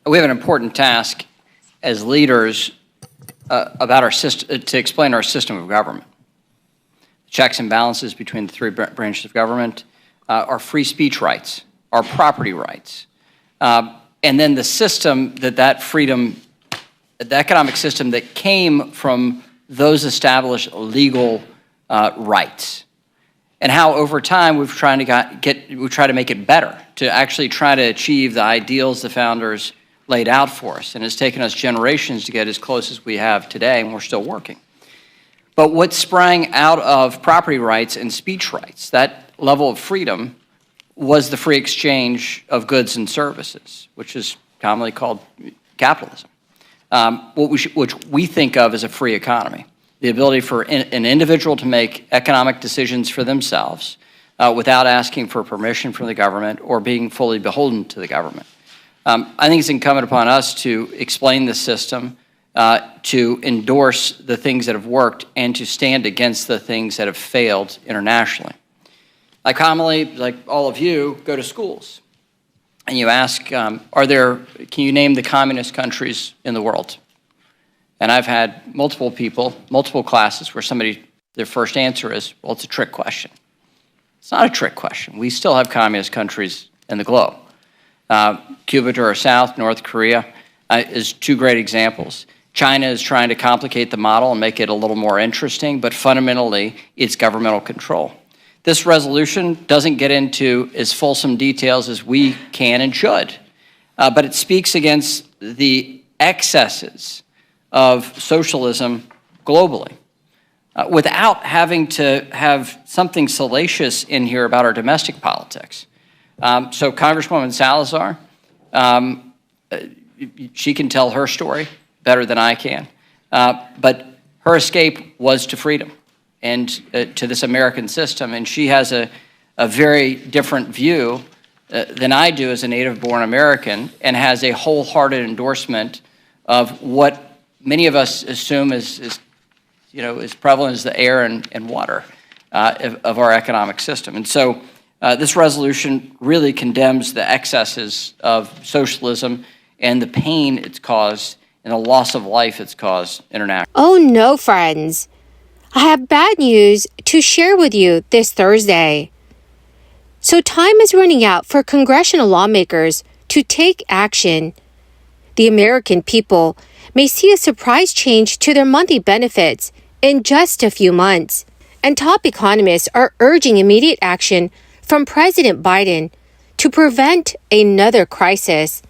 We have an important task as leaders about our system, to explain our system of government. Checks and balances between the three branches of government, our free speech rights, our property rights, and then the system that freedom, the economic system that came from those established legal rights, and how over time we've tried to make it better, to actually try to achieve the ideals the founders laid out for us. And it's taken us generations to get as close as we have today, and we're still working. But what sprang out of property rights and speech rights, that level of freedom, was the free exchange of goods and services, which is commonly called capitalism, which we think of as a free economy. The ability for an individual to make economic decisions for themselves without asking for permission from the government or being fully beholden to the government. I think it's incumbent upon us to explain the system, to endorse the things that have worked, and to stand against the things that have failed internationally. I commonly, like all of you, go to schools, and you ask, can you name the communist countries in the world? And I've had multiple classes where their first answer is, well, it's a trick question. It's not a trick question. We still have communist countries in the globe. Cuba to our south, North Korea is two great examples. China is trying to complicate the model and make it a little more interesting, but fundamentally, it's governmental control. This resolution doesn't get into as fulsome details as we can and should, but it speaks against the excesses of socialism globally, without having to have something salacious in here about our domestic politics. So Congresswoman Salazar, she can tell her story better than I can, but her escape was to freedom and to this American system, and she has a very different view than I do as a native-born American, and has a wholehearted endorsement of what many of us assume is prevalent as the air and water of our economic system. And so this resolution really condemns the excesses of socialism and the pain it's caused and the loss of life it's caused internationally. Oh no, friends. I have bad news to share with you this Thursday. So time is running out for congressional lawmakers to take action. The American people may see a surprise change to their monthly benefits in just a few months, and top economists are urging immediate action from President Biden to prevent another crisis.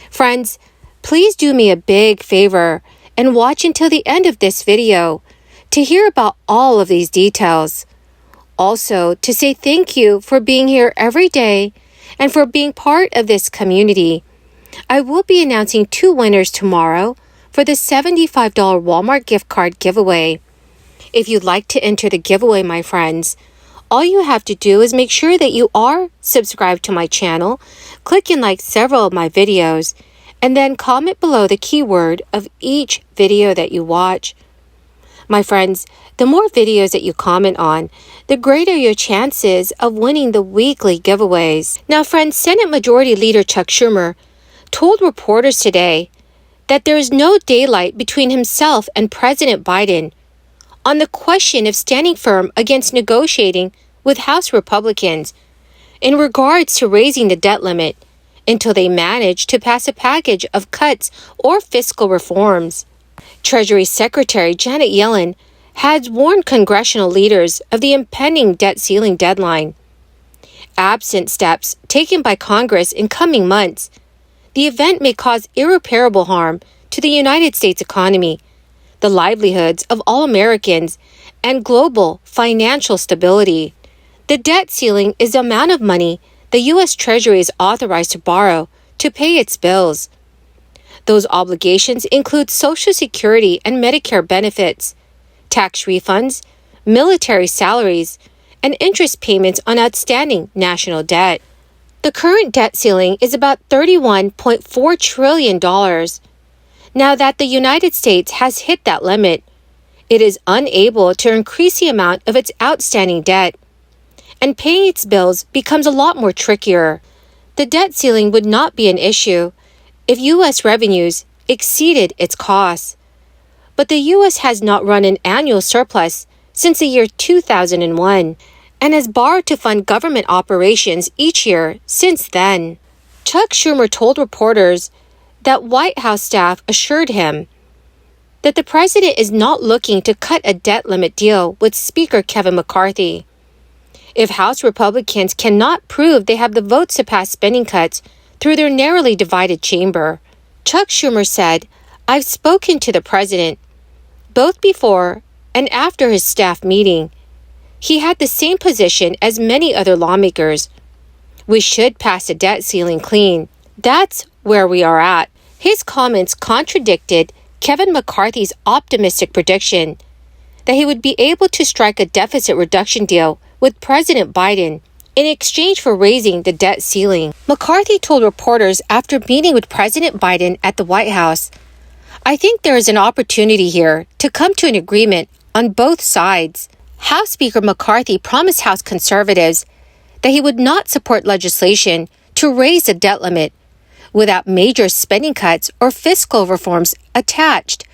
Friends, please do me a big favor and watch until the end of this video to hear about all of these details. Also, to say thank you for being here every day and for being part of this community. I will be announcing 2 winners tomorrow for the $75 Walmart gift card giveaway. If you'd like to enter the giveaway, my friends, all you have to do is make sure that you are subscribed to my channel, click and like several of my videos, and then comment below the keyword of each video that you watch. My friends, the more videos that you comment on, the greater your chances of winning the weekly giveaways. Now, friends, Senate Majority Leader Chuck Schumer told reporters today that there is no daylight between himself and President Biden on the question of standing firm against negotiating with House Republicans in regards to raising the debt limit until they manage to pass a package of cuts or fiscal reforms. Treasury Secretary Janet Yellen has warned congressional leaders of the impending debt ceiling deadline. Absent steps taken by Congress in coming months, the event may cause irreparable harm to the United States economy, the livelihoods of all Americans, and global financial stability. The debt ceiling is the amount of money the U.S. Treasury is authorized to borrow to pay its bills. Those obligations include Social Security and Medicare benefits, tax refunds, military salaries, and interest payments on outstanding national debt. The current debt ceiling is about $31.4 trillion. Now that the United States has hit that limit, it is unable to increase the amount of its outstanding debt, and paying its bills becomes a lot more trickier. The debt ceiling would not be an issue if U.S. revenues exceeded its costs. But the U.S. has not run an annual surplus since the year 2001 and has borrowed to fund government operations each year since then. Chuck Schumer told reporters that White House staff assured him that the president is not looking to cut a debt limit deal with Speaker Kevin McCarthy. If House Republicans cannot prove they have the votes to pass spending cuts through their narrowly divided chamber, Chuck Schumer said, "I've spoken to the president, both before and after his staff meeting. He had the same position as many other lawmakers. We should pass a debt ceiling clean. That's where we are at." His comments contradicted Kevin McCarthy's optimistic prediction that he would be able to strike a deficit reduction deal with President Biden in exchange for raising the debt ceiling. McCarthy told reporters after meeting with President Biden at the White House, "I think there is an opportunity here to come to an agreement on both sides." House Speaker McCarthy promised House conservatives that he would not support legislation to raise the debt limit without major spending cuts or fiscal reforms attached,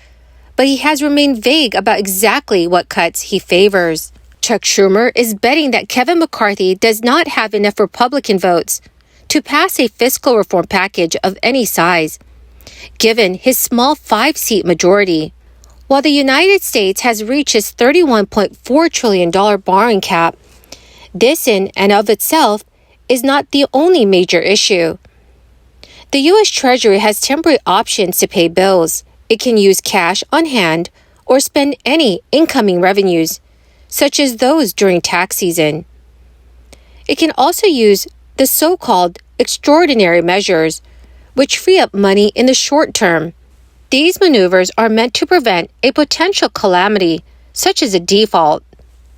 but he has remained vague about exactly what cuts he favors. Chuck Schumer is betting that Kevin McCarthy does not have enough Republican votes to pass a fiscal reform package of any size, given his small 5-seat majority. While the United States has reached its $31.4 trillion borrowing cap, this in and of itself is not the only major issue. The U.S. Treasury has temporary options to pay bills. It can use cash on hand or spend any incoming revenues, such as those during tax season. It can also use the so-called extraordinary measures, which free up money in the short term. These maneuvers are meant to prevent a potential calamity, such as a default.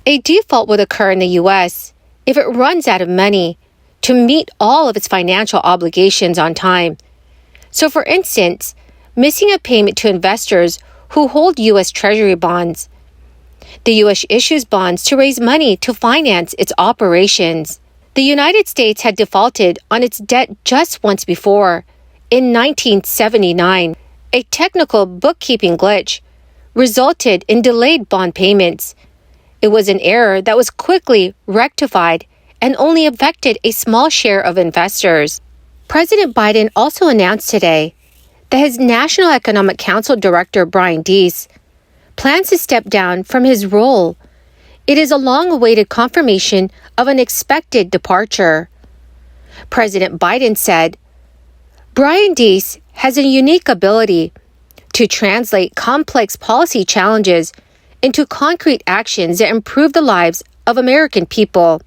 A default would occur in the U.S. if it runs out of money to meet all of its financial obligations on time. So, for instance, missing a payment to investors who hold U.S. Treasury bonds. The U.S. issues bonds to raise money to finance its operations. The United States had defaulted on its debt just once before, in 1979. A technical bookkeeping glitch resulted in delayed bond payments. It was an error that was quickly rectified and only affected a small share of investors. President Biden also announced today that his National Economic Council Director, Brian Deese, plans to step down from his role. It is a long-awaited confirmation of an expected departure. President Biden said, "Brian Deese has a unique ability to translate complex policy challenges into concrete actions that improve the lives of American people.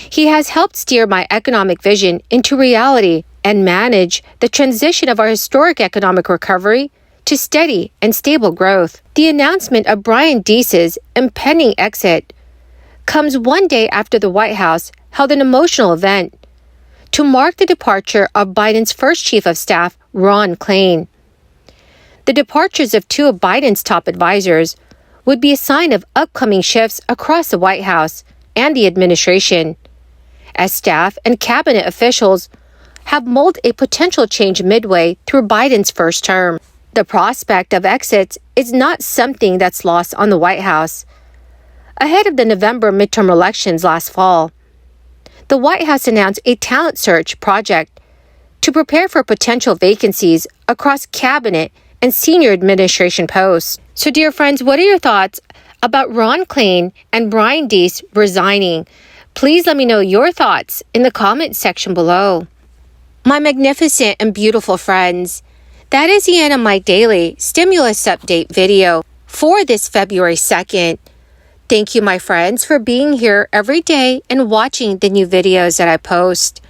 He has helped steer my economic vision into reality and manage the transition of our historic economic recovery to steady and stable growth." The announcement of Brian Deese's impending exit comes one day after the White House held an emotional event to mark the departure of Biden's first chief of staff, Ron Klain. The departures of two of Biden's top advisors would be a sign of upcoming shifts across the White House and the administration, as staff and cabinet officials have mulled a potential change midway through Biden's first term. The prospect of exits is not something that's lost on the White House. Ahead of the November midterm elections last fall, the White House announced a talent search project to prepare for potential vacancies across cabinet and senior administration posts. So, dear friends, what are your thoughts about Ron Klain and Brian Deese resigning? Please let me know your thoughts in the comment section below. My magnificent and beautiful friends, that is the end of my daily stimulus update video for this February 2nd. Thank you, my friends, for being here every day and watching the new videos that I post.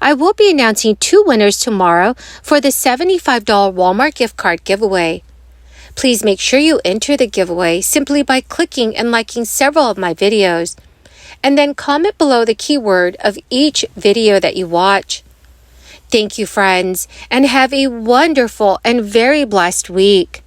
I will be announcing 2 winners tomorrow for the $75 Walmart gift card giveaway. Please make sure you enter the giveaway simply by clicking and liking several of my videos, and then comment below the keyword of each video that you watch. Thank you, friends, and have a wonderful and very blessed week.